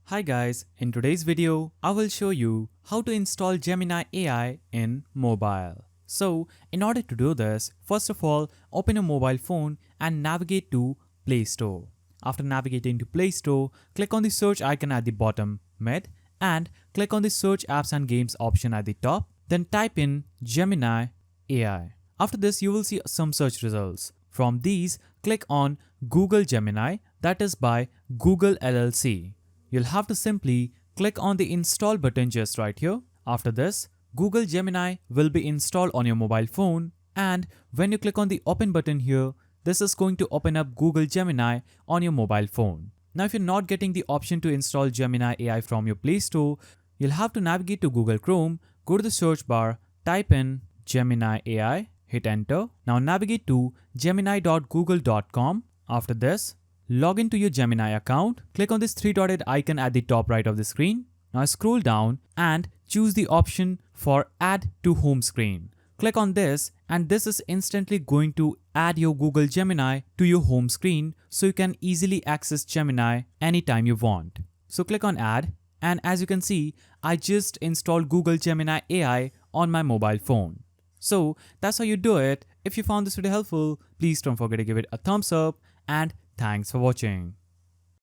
Hi guys, in today's video, I will show you how to install Gemini AI in mobile. So, in order to do this, first of all, open a mobile phone and navigate to Play Store. After navigating to Play Store, click on the search icon at the bottom mid and click on the search apps and games option at the top. Then type in Gemini AI. After this, you will see some search results. From these, click on Google Gemini, that is by Google LLC. You'll have to simply click on the install button just right here. After this, Google Gemini will be installed on your mobile phone, and when you click on the open button here, this is going to open up Google Gemini on your mobile phone. Now if you're not getting the option to install Gemini AI from your Play Store, you'll have to navigate to Google Chrome, go to the search bar, type in Gemini AI, hit enter. Now navigate to gemini.google.com. After this, log into your Gemini account, click on this three-dotted icon at the top right of the screen. Now scroll down and choose the option for Add to Home Screen. Click on this and this is instantly going to add your Google Gemini to your home screen so you can easily access Gemini anytime you want. So click on Add, and as you can see, I just installed Google Gemini AI on my mobile phone. So that's how you do it. If you found this video helpful, please don't forget to give it a thumbs up, and thanks for watching.